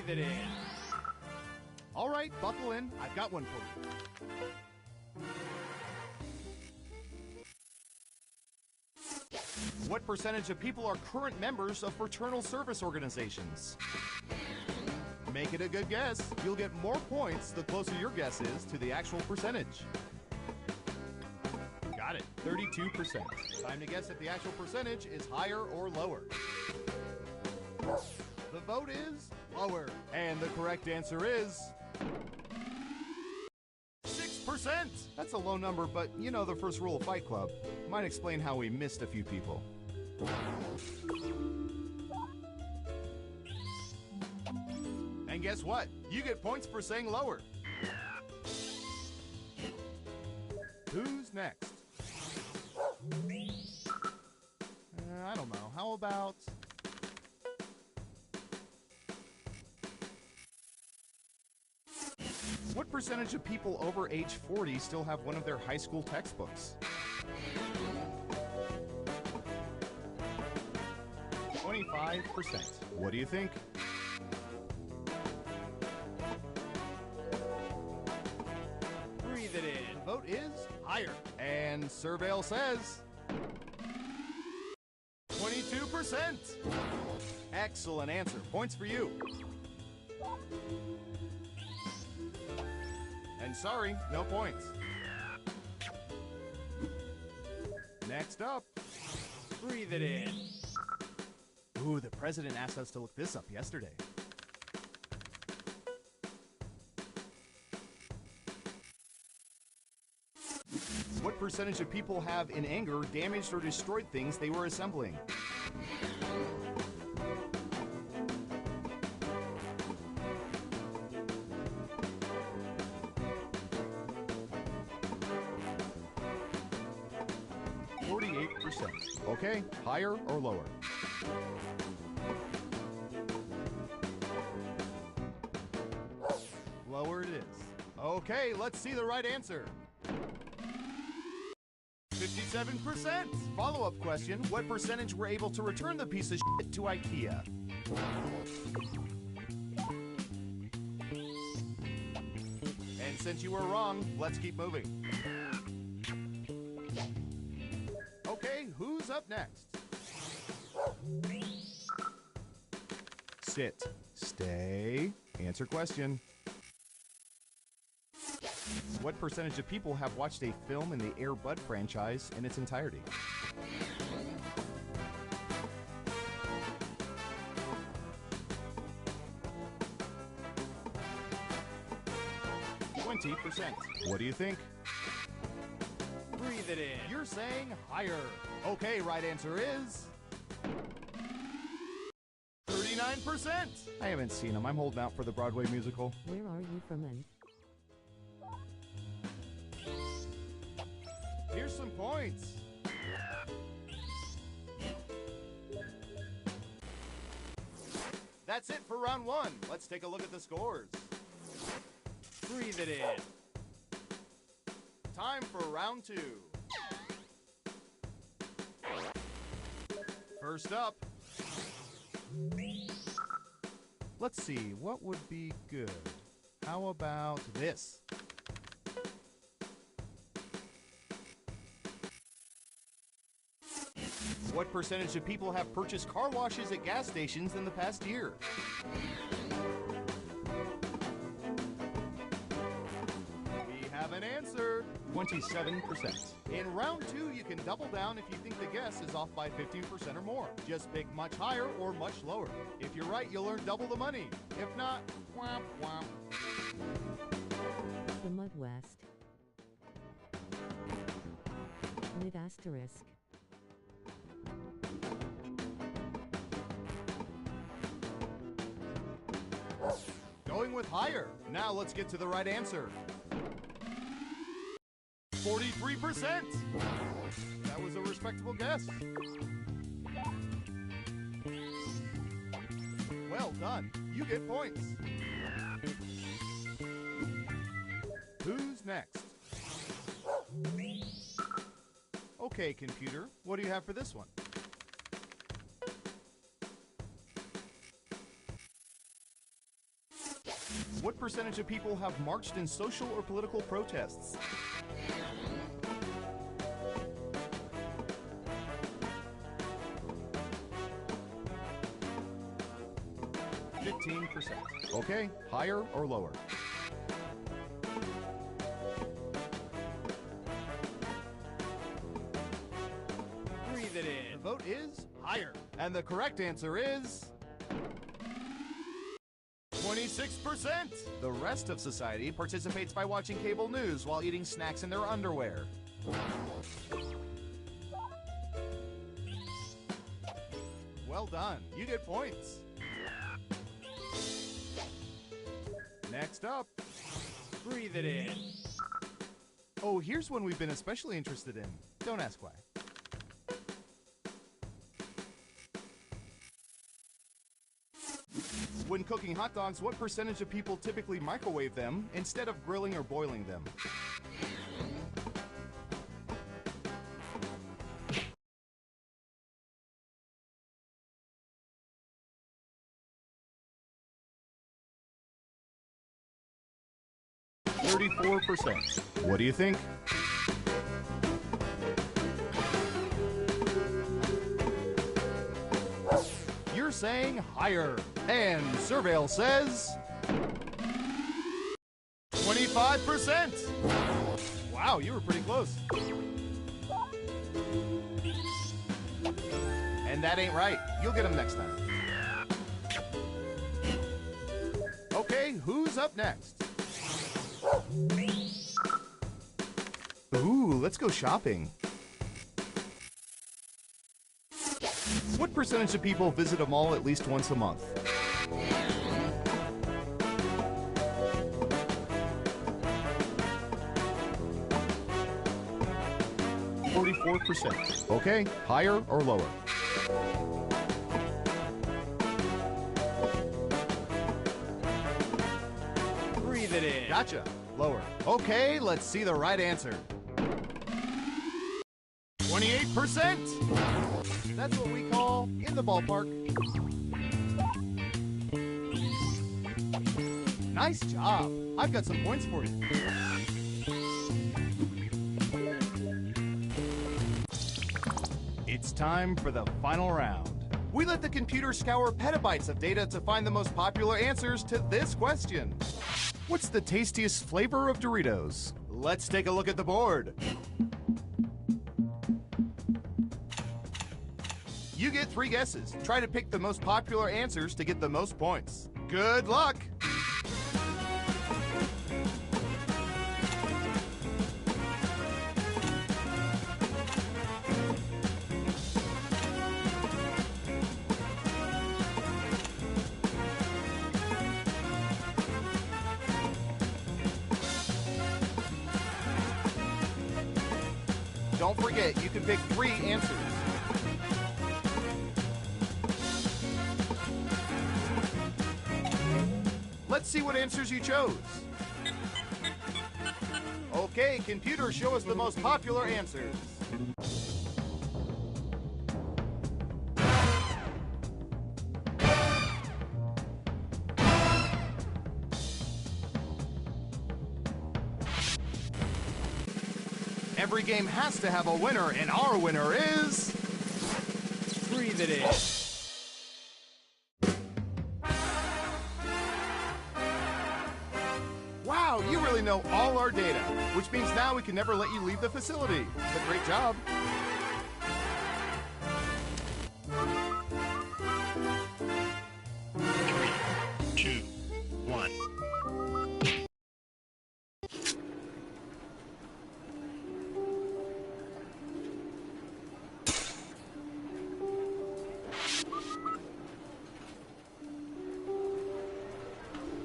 Breathe it in. All right, buckle in. I've got one for you. What percentage of people are current members of fraternal service organizations? Make it a good guess. You'll get more points the closer your guess is to the actual percentage. Got it, 32%. Time to guess if the actual percentage is higher or lower. The vote is lower. And the correct answer is 6%. That's a low number, but you know the first rule of Fight Club. Might explain how we missed a few people. And guess what? You get points for saying lower. Who's next? I don't know. How about... What percentage of people over age 40 still have one of their high school textbooks? 25%. What do you think? Breathe it in. The vote is higher. And Surveil says 22%. Excellent answer. Points for you. And sorry, no points. Next up, breathe it in. Ooh, the president asked us to look this up yesterday. What percentage of people have, in anger, damaged or destroyed things they were assembling? Okay, higher or lower? Lower it is. Okay, let's see the right answer. 57%. Follow-up question, what percentage were able to return the piece of shit to IKEA? And since you were wrong, let's keep moving. Okay, who's up next? Sit. Stay. Answer question. What percentage of people have watched a film in the Air Bud franchise in its entirety? 20%. What do you think? Breathe it in. You're saying higher. Okay, right answer is 39%. I haven't seen them. I'm holding out for the Broadway musical. Where are you from? And here's some points. That's it for round one. Let's take a look at the scores. Breathe it in. Time for round two. First up. Let's see, what would be good? How about this? What percentage of people have purchased car washes at gas stations in the past year? We have an answer. 27%. In round two, you can double down if you think the guess is off by 15% or more. Just pick much higher or much lower. If you're right, you'll earn double the money. If not, womp womp. the Midwest. Mid asterisk. Going with higher. Now let's get to the right answer. 43%. That was a respectable guess. Well done. You get points. Who's next? Okay, computer. What do you have for this one? What percentage of people have marched in social or political protests? 15%. Okay, higher or lower? Breathe it in. The vote is higher. And the correct answer is 26%. The rest of society participates by watching cable news while eating snacks in their underwear. Well done. You get points. Next up. Breathe it in. Oh, here's one we've been especially interested in. Don't ask why. When cooking hot dogs, what percentage of people typically microwave them instead of grilling or boiling them? %. What do you think? You're saying higher. And Surveil says 25%. Wow, you were pretty close. And that ain't right. You'll get them next time. Okay, who's up next? Ooh, let's go shopping. What percentage of people visit a mall at least once a month? 44%. Okay, higher or lower? Breathe it in. Gotcha. Lower. Okay, let's see the right answer. 28%. That's what we call in the ballpark. Nice job. I've got some points for you. It's time for the final round. We let the computer scour petabytes of data to find the most popular answers to this question. What's the tastiest flavor of Doritos? Let's take a look at the board. You get 3 guesses. Try to pick the most popular answers to get the most points. Good luck! Don't forget, you can pick 3 answers. Let's see what answers you chose. Okay, computer, show us the most popular answers. Every game has to have a winner, and our winner is... Breathe it in. Wow, you really know all our data, which means now we can never let you leave the facility. But great job. Two, one.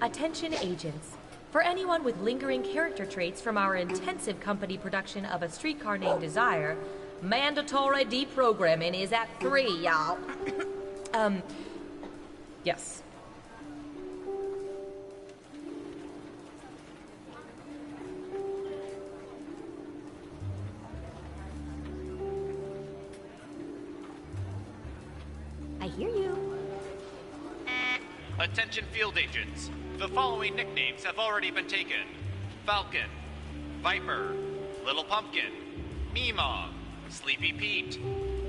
Attention agents. For anyone with lingering character traits from our intensive company production of A Streetcar Named Desire, mandatory deprogramming is at 3, y'all. Yes. I hear you. Attention field agents. The following nicknames have already been taken: Falcon, Viper, Little Pumpkin, Meemaw, Sleepy Pete,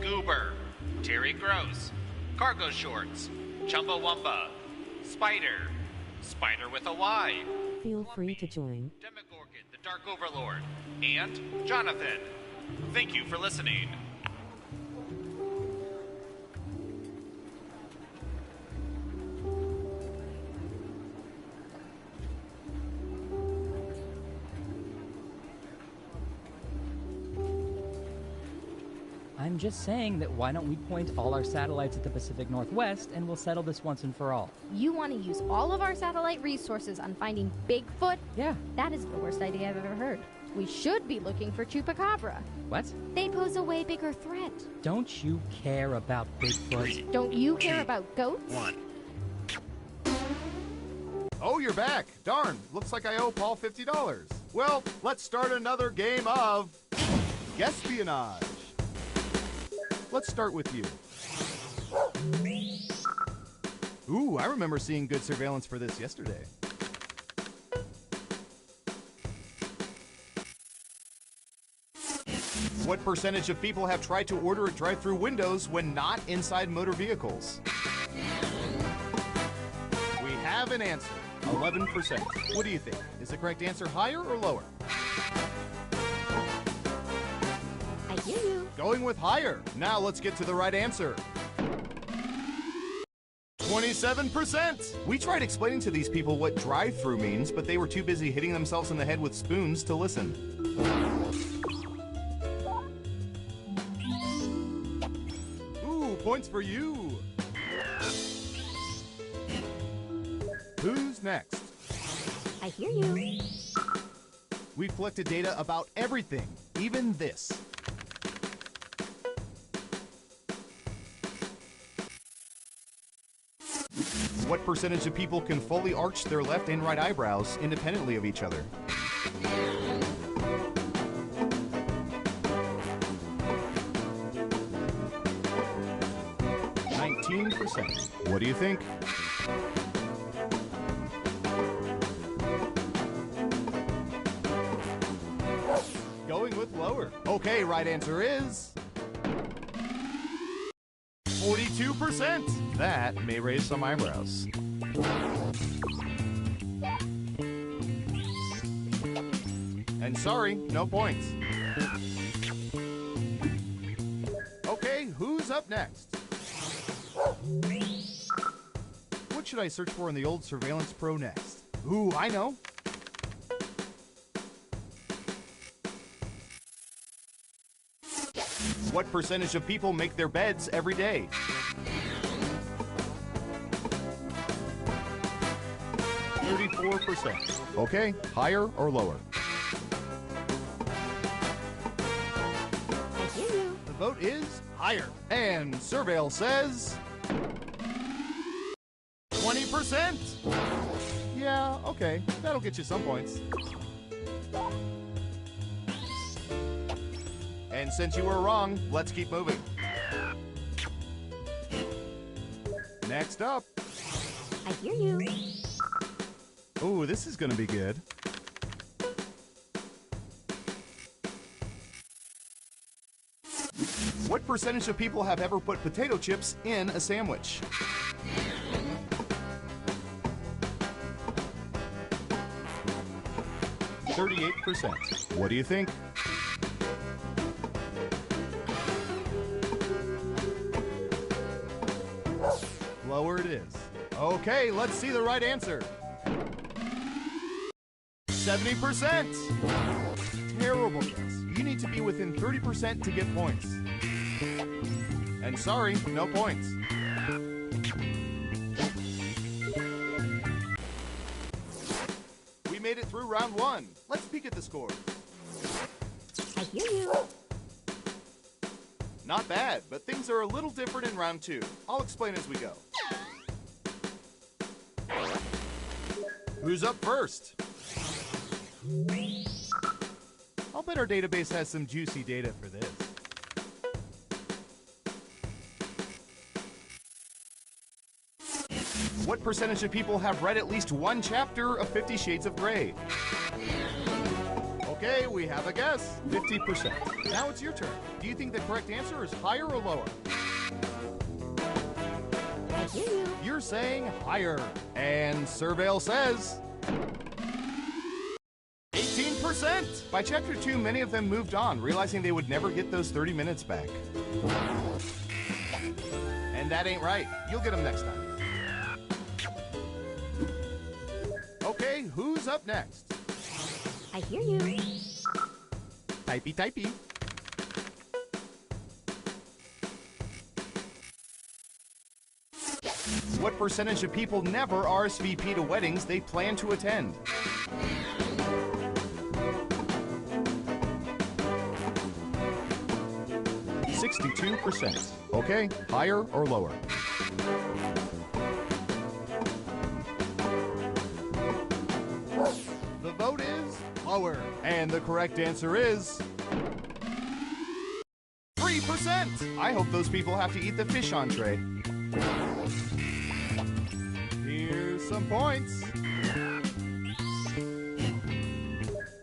Goober, Terry Gross, Cargo Shorts, Chumbawamba, Spider, Spider with a Y, Feel free to join. Demogorgon, the Dark Overlord, and Jonathan. Thank you for listening. I'm just saying that why don't we point all our satellites at the Pacific Northwest and we'll settle this once and for all. You want to use all of our satellite resources on finding Bigfoot? Yeah. That is the worst idea I've ever heard. We should be looking for Chupacabra. What? They pose a way bigger threat. Don't you care about Bigfoot? Don't you care about goats? 1. Oh, you're back. Darn, looks like I owe Paul $50. Well, let's start another game of Guespionage. Let's start with you. Ooh, I remember seeing good surveillance for this yesterday. What percentage of people have tried to order at drive-through windows when not inside motor vehicles? We have an answer, 11%. What do you think? Is the correct answer higher or lower? I hear you. Going with higher. Now let's get to the right answer. 27%! We tried explaining to these people what drive-through means, but they were too busy hitting themselves in the head with spoons to listen. Ooh, points for you! Who's next? I hear you. We've collected data about everything, even this. What percentage of people can fully arch their left and right eyebrows independently of each other? %. What do you think? Going with lower. Okay, right answer is 42%. That may raise some eyebrows. And sorry, no points. Okay, who's up next? What should I search for in the old Surveillance Pro next? Ooh, I know. What percentage of people make their beds every day? %. Okay, higher or lower? I hear you. The vote is higher. And Surveil says 20%. Yeah, okay, that'll get you some points. And since you were wrong, let's keep moving. Next up. I hear you. Ooh, this is gonna be good. What percentage of people have ever put potato chips in a sandwich? %. What do you think? Lower it is. Okay, let's see the right answer. 70%. Terrible guess. You need to be within 30% to get points. And sorry, no points. We made it through round one. Let's peek at the scores. I hear you. Not bad, but things are a little different in round two. I'll explain as we go. Who's up first? I'll bet our database has some juicy data for this. What percentage of people have read at least one chapter of 50 Shades of Grey? Okay, we have a guess. 50%. Now it's your turn. Do you think the correct answer is higher or lower? I hear you. You're saying higher. And Surveil says 18%. By chapter 2, many of them moved on, realizing they would never get those 30 minutes back. And that ain't right. You'll get them next time. Okay, who's up next? I hear you. Typey, typey. What percentage of people never RSVP to weddings they plan to attend? %. Okay, higher or lower? The vote is lower. And the correct answer is 3%. I hope those people have to eat the fish entree. Here's some points.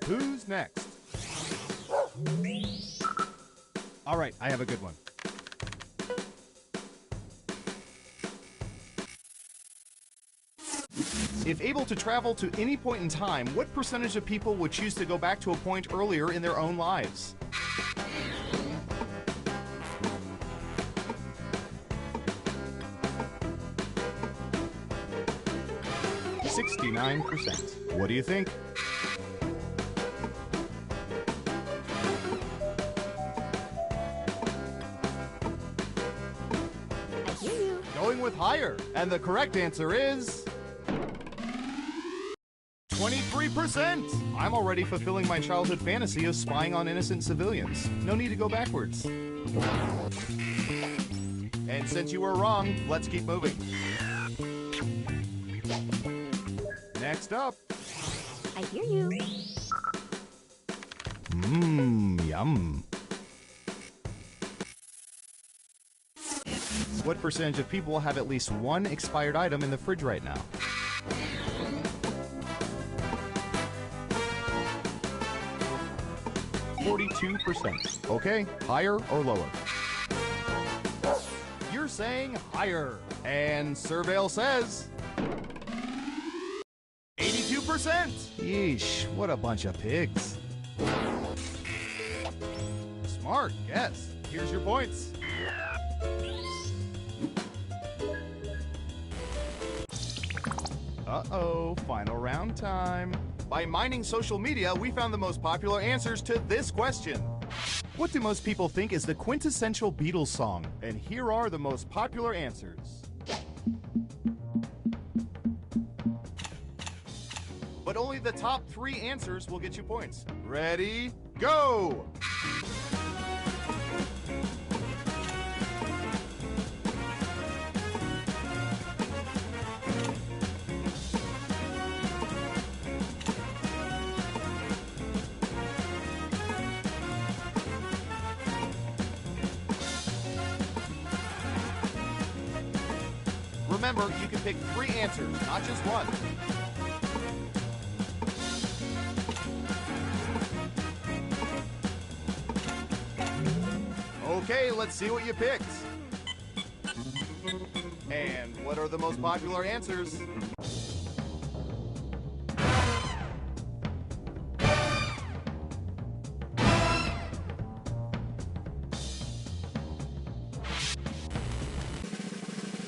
Who's next? All right, I have a good one. If able to travel to any point in time, what percentage of people would choose to go back to a point earlier in their own lives? %. What do you think? I hear you. Going with higher. And the correct answer is 23%. I'm already fulfilling my childhood fantasy of spying on innocent civilians. No need to go backwards. And since you were wrong, let's keep moving. Next up. I hear you. Yum. What percentage of people have at least one expired item in the fridge right now? %. Okay, higher or lower? You're saying higher. And Surveil says 82%. Yeesh, what a bunch of pigs. Smart guess. Here's your points. Uh-oh, final round time. By mining social media, we found the most popular answers to this question. What do most people think is the quintessential Beatles song? And here are the most popular answers. But only the top 3 answers will get you points. Ready, go! Remember, you can pick 3 answers, not just one. Okay, let's see what you picked. And what are the most popular answers?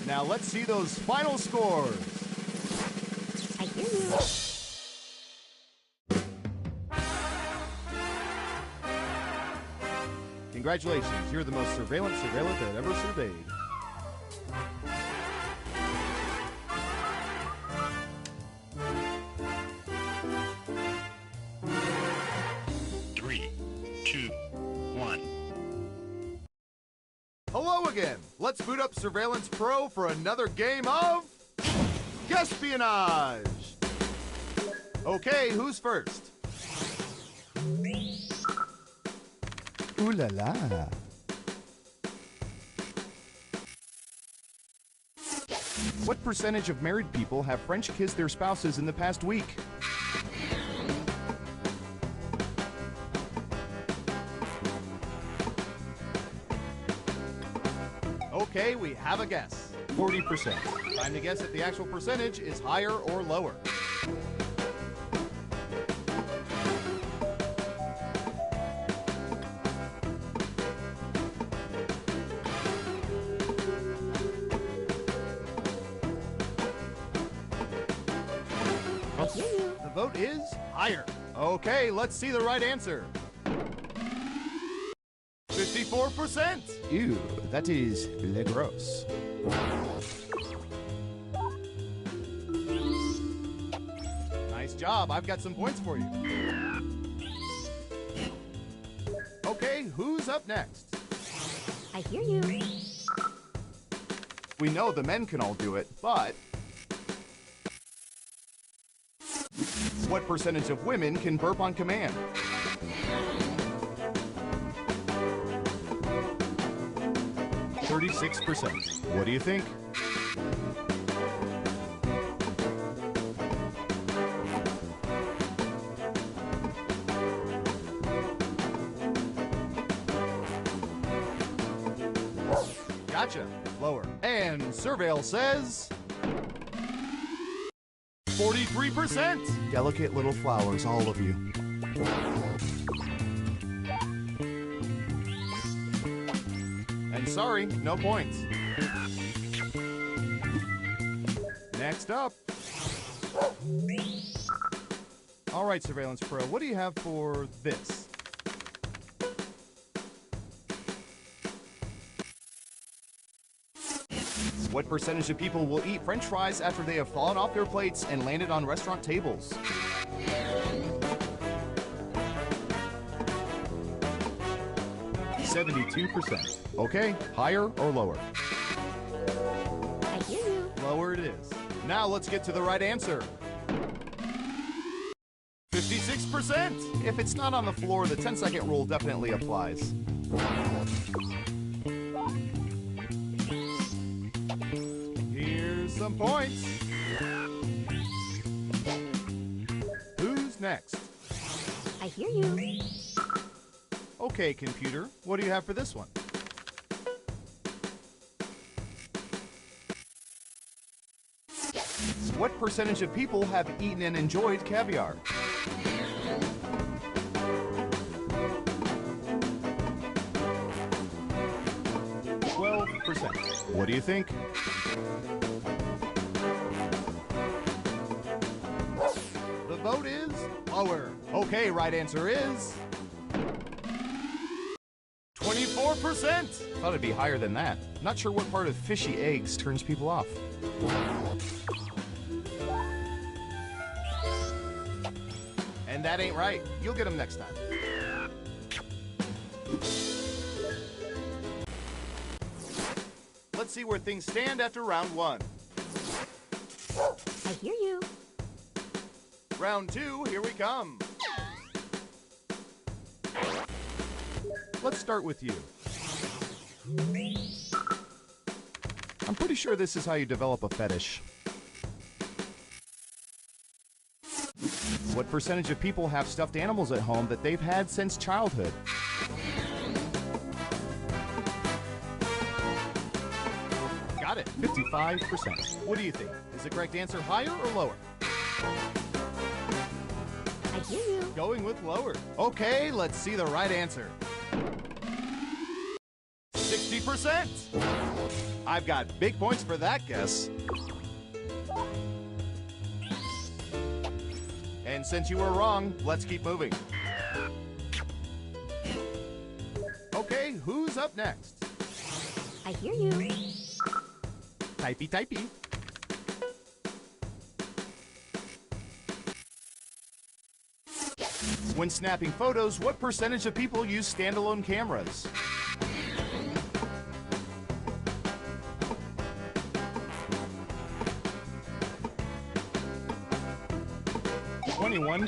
Now let's see those final scores. I hear you. Congratulations, you're the most surveillant that ever surveyed. Three, two, one. Hello again. Let's boot up Surveillance Pro for another game of Guespionage. Okay, who's first? Ooh la la. What percentage of married people have French kissed their spouses in the past week? Okay, we have a guess. 40%. Time to guess if the actual percentage is higher or lower. The vote is higher. Okay, let's see the right answer. 54%. Ew, that is le gross. Nice job. I've got some points for you. Okay, who's up next? I hear you. We know the men can all do it, but what percentage of women can burp on command? %. What do you think? Gotcha. Lower. And Surveil says 43%. Delicate little flowers, all of you. And sorry, no points. Next up. All right, Surveillance Pro, what do you have for this? What percentage of people will eat French fries after they have fallen off their plates and landed on restaurant tables? %. Okay, higher or lower? I hear you. Lower it is. Now let's get to the right answer. 56%. If it's not on the floor, the 10-second rule definitely applies. Here's some points. Who's next? I hear you. Okay, computer, what do you have for this one? What percentage of people have eaten and enjoyed caviar? %. What do you think? The vote is lower. Okay, right answer is 24%. Thought it'd be higher than that. Not sure what part of fishy eggs turns people off. And that ain't right. You'll get them next time. Let's see where things stand after round 1. I hear you. Round 2, here we come. Let's start with you. I'm pretty sure this is how you develop a fetish. What percentage of people have stuffed animals at home that they've had since childhood? Got it, 55%. What do you think? Is the correct answer higher or lower? I hear you. Going with lower. Okay, let's see the right answer. 60%. I've got big points for that guess. And since you were wrong, let's keep moving. Okay, who's up next? I hear you. Typey, typey. When snapping photos, what percentage of people use standalone cameras?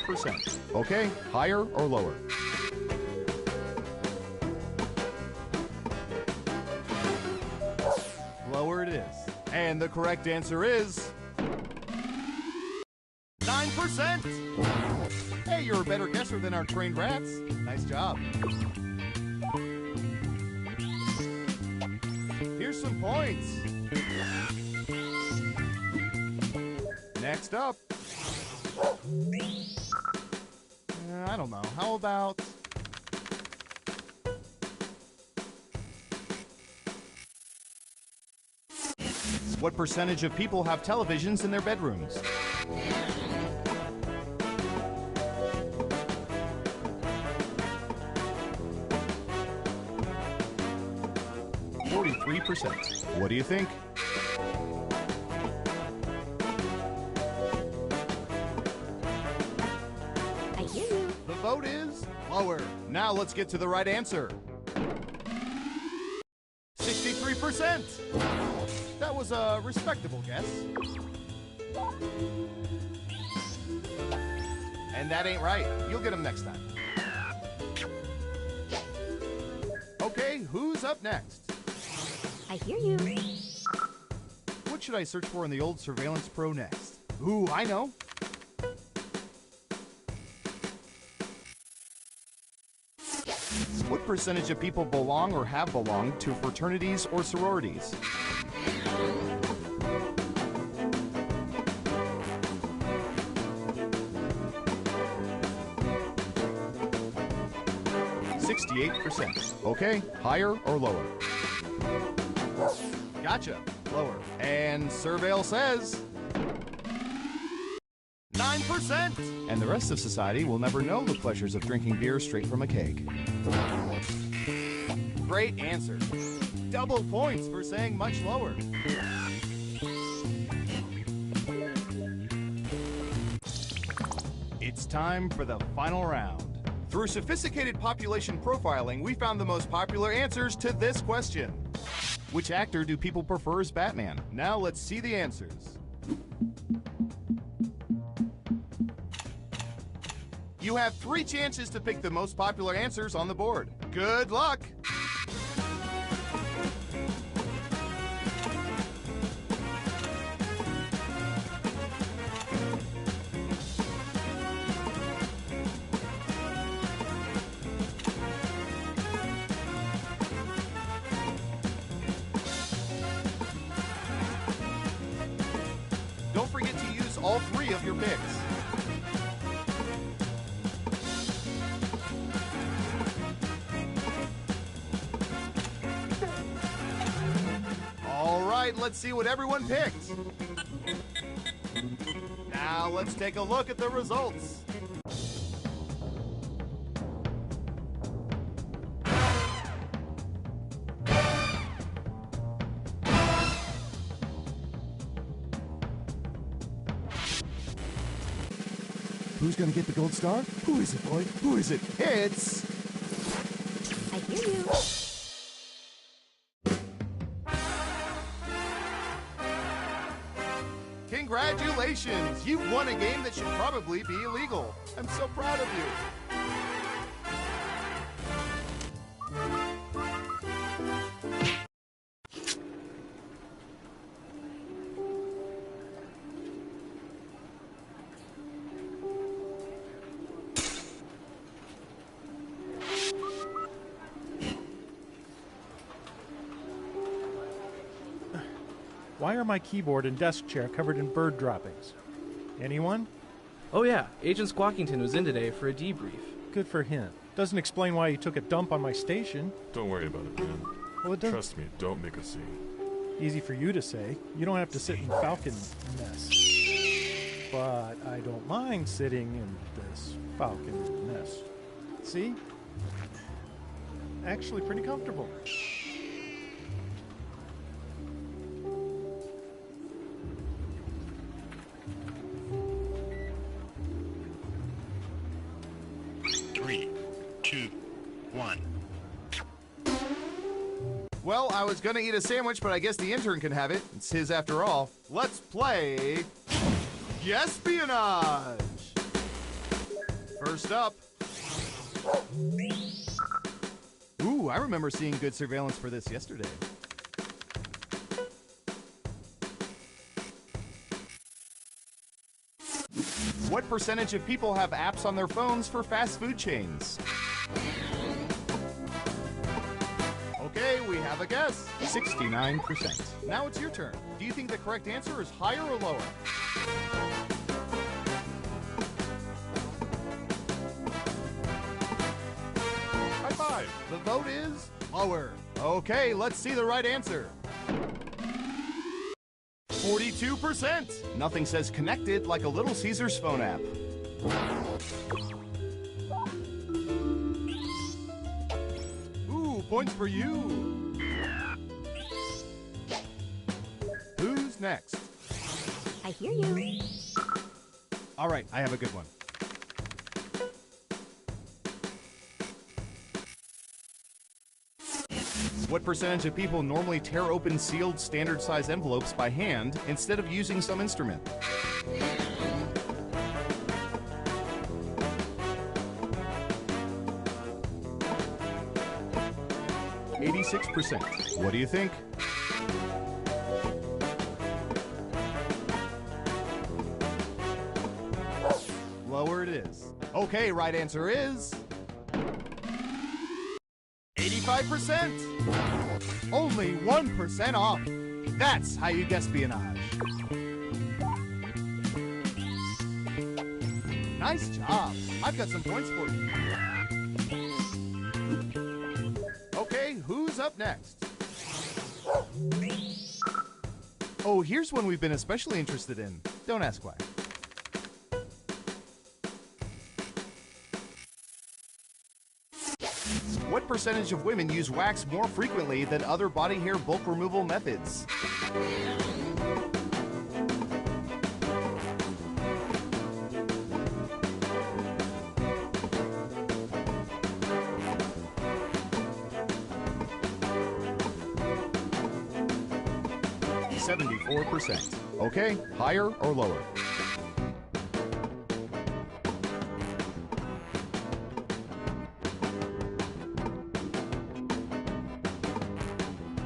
%. Okay, higher or lower? Lower it is. And And the correct answer is 9%. Hey, you're a better guesser than our trained rats. Nice job. Here's some points. Next up. I don't know. How about... what percentage of people have televisions in their bedrooms? 43%. What do you think? I hear you. The vote is lower. Now let's get to the right answer. 63%. That was a respectable guess. And that ain't right. You'll get them next time. Okay, who's up next? I hear you. What should I search for in the old Surveillance Pro next? Ooh, I know. What percentage of people belong or have belonged to fraternities or sororities? 68%. Okay, higher or lower? Gotcha. Lower. And Surveil says 9%. And the rest of society will never know the pleasures of drinking beer straight from a keg. Great answer. Double points for saying much lower. It's time for the final round. Through sophisticated population profiling, we found the most popular answers to this question. Which actor do people prefer as Batman? Now let's see the answers. You have 3 chances to pick the most popular answers on the board. Good luck! Don't forget to use all 3 of your picks. All right, let's see what everyone picked. Now let's take a look at the results. Who's gonna get the gold star? Who is it, boy? Who is it? It's... I hear you. Congratulations! You've won a game that should probably be illegal. I'm so proud of you. Why are my keyboard and desk chair covered in bird droppings? Anyone? Oh yeah, Agent Squawkington was in today for a debrief. Good for him. Doesn't explain why he took a dump on my station. Don't worry about it, man. Well, it doesn't. Trust me, don't make a scene. Easy for you to say. You don't have to sit in Falcon mess. But I don't mind sitting in this Falcon mess. See? Actually pretty comfortable. Well, I was gonna eat a sandwich, but I guess the intern can have it. It's his after all. Let's play Espionage! First up. Ooh, I remember seeing good surveillance for this yesterday. What percentage of people have apps on their phones for fast food chains? Okay, we have a guess. 69%. Now it's your turn. Do you think the correct answer is higher or lower? High five. The vote is lower. Okay, let's see the right answer. 42%. Nothing says connected like a Little Caesars phone app. Ooh, points for you. Who's next? I hear you. All right, I have a good one. What percentage of people normally tear open sealed standard size envelopes by hand instead of using some instrument? %. What do you think? Lower it is. Okay, right answer is 85%. Only 1% off. That's how you guess espionage. Nice job. I've got some points for you. Okay, who's up next? Oh, here's one we've been especially interested in. Don't ask why. What percentage of women use wax more frequently than other body hair bulk removal methods? %. Okay, higher or lower?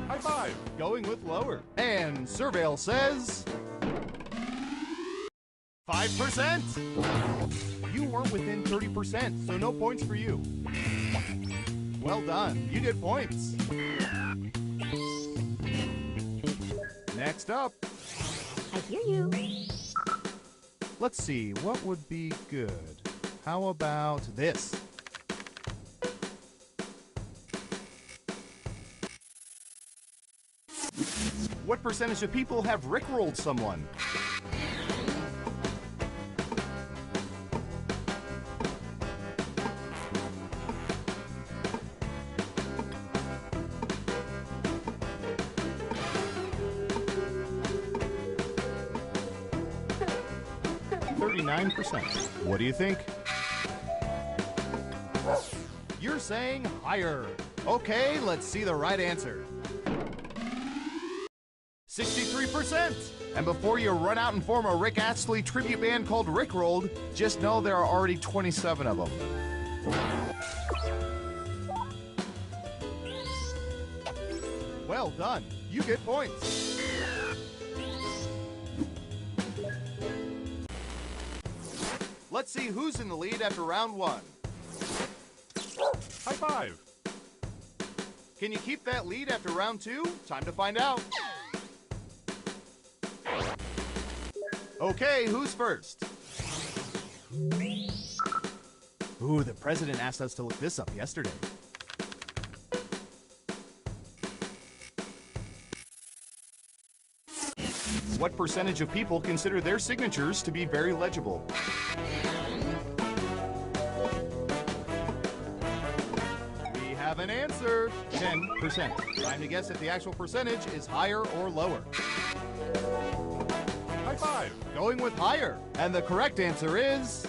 High five. Going with lower. And Surveil says 5%. You weren't within 30%, so no points for you. Well done. You get points. Next up. I hear you. Let's see, what would be good? How about this? What percentage of people have rickrolled someone? %. What do you think? You're saying higher. Okay, let's see the right answer. 63%. And before you run out and form a Rick Astley tribute band called Rickrolled, just know there are already 27 of them. Well done. You get points. Let's see who's in the lead after round one. High five. Can you keep that lead after round two? Time to find out. Okay, who's first? Ooh, the president asked us to look this up yesterday. What percentage of people consider their signatures to be very legible? We have an answer. 10%. Time to guess if the actual percentage is higher or lower. High five. Going with higher. And the correct answer is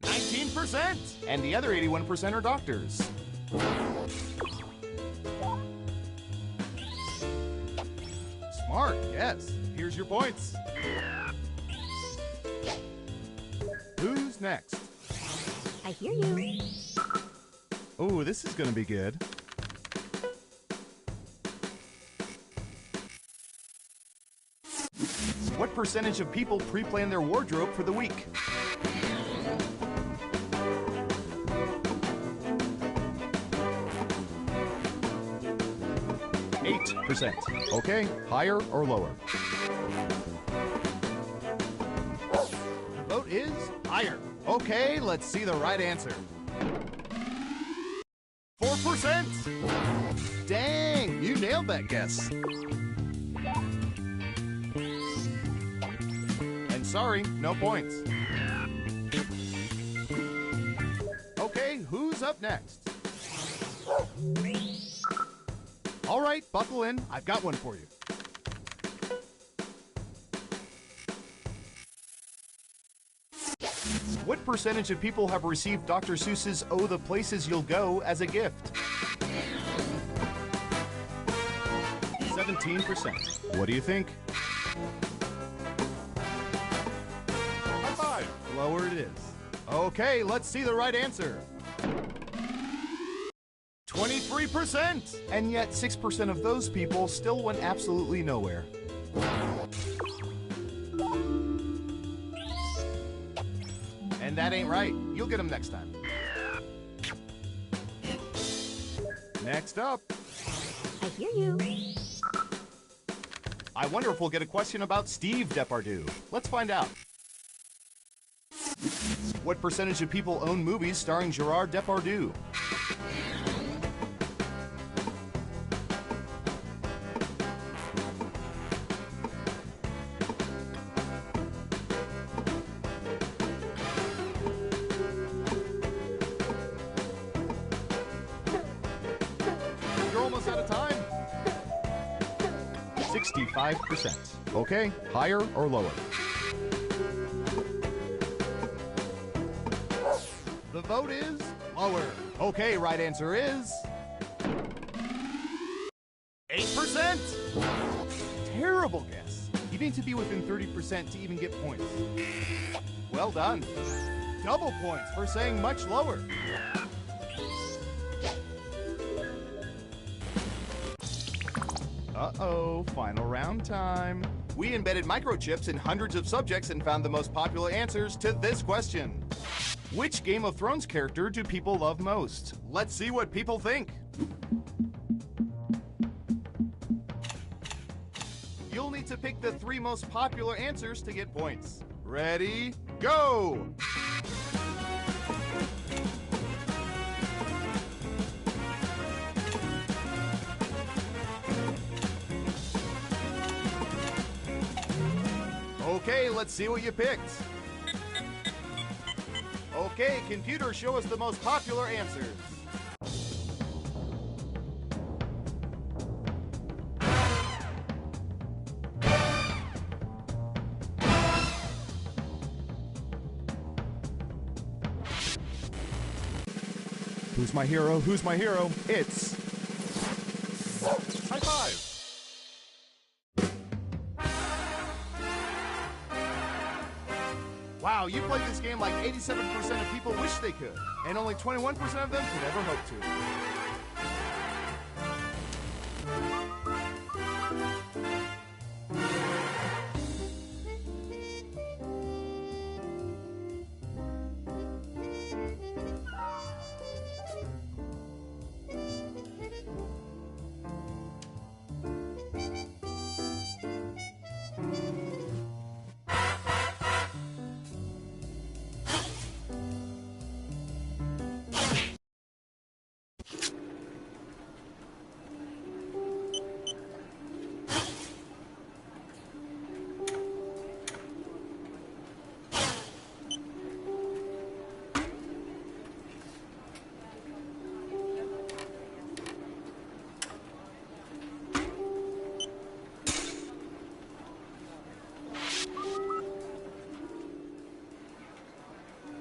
19%. And the other 81% are doctors. Smart, yes. Here's your points. Who's next? I hear you. Oh, this is going to be good. What What percentage of people pre-plan their wardrobe for the week? %. Okay, higher or lower? The vote is higher. Okay, let's see the right answer. 4%. Dang, you nailed that guess. And sorry, no points. Okay, who's up next? All right, buckle in. I've got one for you. What percentage of people have received Dr. Seuss's Oh, the Places You'll Go as a gift? 17%. What do you think? High five. Lower it is. Okay, let's see the right answer. 23%! And yet 6% of those people still went absolutely nowhere. And that ain't right. You'll get them next time. Next up. I hear you. I wonder if we'll get a question about Steve Depardieu. Let's find out. What percentage of people own movies starring Gerard Depardieu? You're almost out of time. 65%. Okay, higher or lower? The vote is lower. Okay, right answer is 8%. Terrible guess. You need to be within 30% to even get points. Well done. Double points for saying much lower. Uh-oh, final round time. We embedded microchips in hundreds of subjects and found the most popular answers to this question. Which Game of Thrones character do people love most? Let's see what people think. You'll need to pick the 3 most popular answers to get points. Ready, go! Okay, let's see what you picked. Okay, computer, show us the most popular answers. Who's my hero? Who's my hero? It's... High five. Wow, you played this game like 87% of people wish they could, and only 21% of them could ever hope to.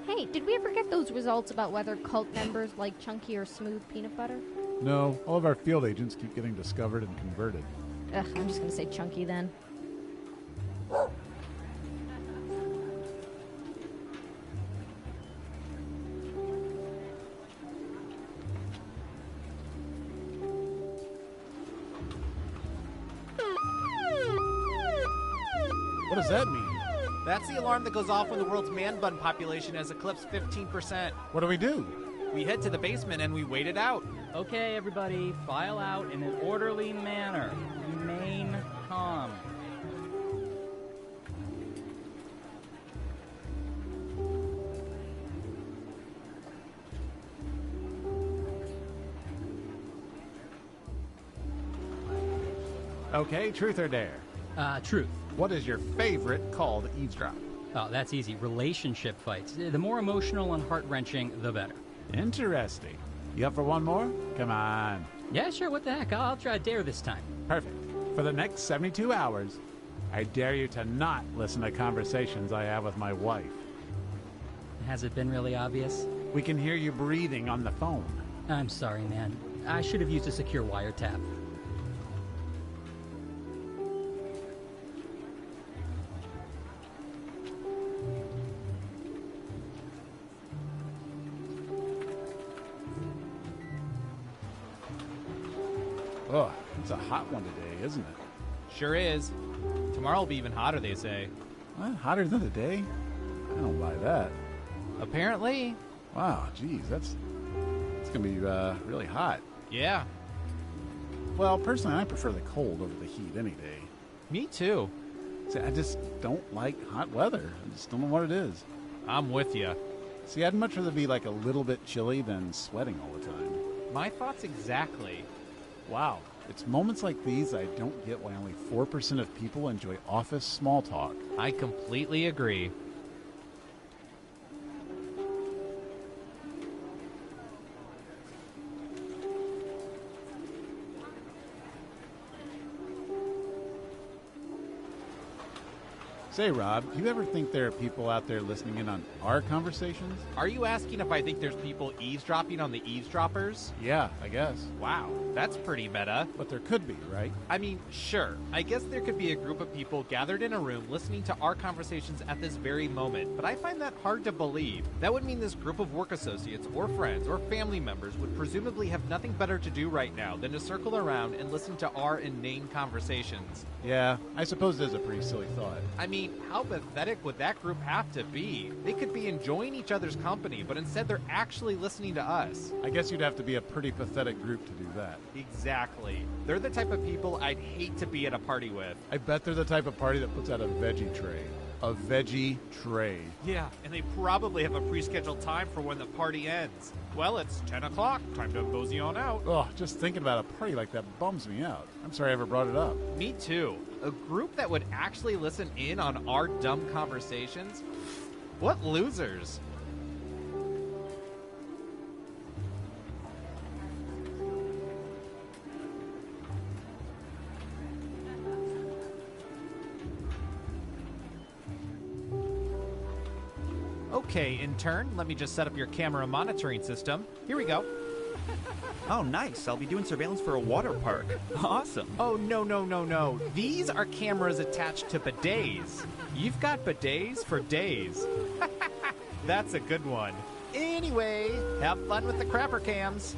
Hey, did we ever get those results about whether cult members like chunky or smooth peanut butter? No, all of our field agents keep getting discovered and converted. Ugh, I'm just gonna say chunky then. What does that mean? That's the alarm that goes off when the world's man bun population has eclipsed 15%. What do we do? We head to the basement and we wait it out. Okay, everybody, file out in an orderly manner. Remain calm. Okay, truth or dare? Truth. What is your favorite call to eavesdrop? Oh, that's easy. Relationship fights. The more emotional and heart-wrenching, the better. Interesting. You up for one more? Come on. Yeah, sure, what the heck. I'll try dare this time. Perfect. For the next 72 hours, I dare you to not listen to conversations I have with my wife. Has it been really obvious? We can hear you breathing on the phone. I'm sorry, man. I should have used a secure wiretap. Oh, it's a hot one today, isn't it? Sure is. Tomorrow will be even hotter, they say. What? Hotter than today? I don't buy that. Apparently. Wow, geez, it's gonna be really hot. Yeah. Well, personally, I prefer the cold over the heat any day. Me too. See, I just don't like hot weather. I just don't know what it is. I'm with you. See, I'd much rather be like a little bit chilly than sweating all the time. My thoughts exactly. Wow. It's moments like these I don't get why only 4% of people enjoy office small talk. I completely agree. Say, Rob, do you ever think there are people out there listening in on our conversations? Are you asking if I think there's people eavesdropping on the eavesdroppers? Yeah, I guess. Wow, that's pretty meta. But there could be, right? I mean, sure. I guess there could be a group of people gathered in a room listening to our conversations at this very moment, but I find that hard to believe. That would mean this group of work associates or friends or family members would presumably have nothing better to do right now than to circle around and listen to our inane conversations. Yeah, I suppose it is a pretty silly thought. I mean, how pathetic would that group have to be? They could be enjoying each other's company, but instead they're actually listening to us. I guess you'd have to be a pretty pathetic group to do that. Exactly. They're the type of people I'd hate to be at a party with. I bet they're the type of party that puts out a veggie tray. A veggie tray. Yeah, and they probably have a pre-scheduled time for when the party ends. Well, it's 10 o'clock. Time to mosey on out. Oh, just thinking about a party like that bums me out. I'm sorry I ever brought it up. Me too. A group that would actually listen in on our dumb conversations? What losers. Okay, intern, let me just set up your camera monitoring system. Here we go. Oh, nice. I'll be doing surveillance for a water park. Awesome. Oh, no. These are cameras attached to bidets. You've got bidets for days. That's a good one. Anyway, have fun with the crapper cams.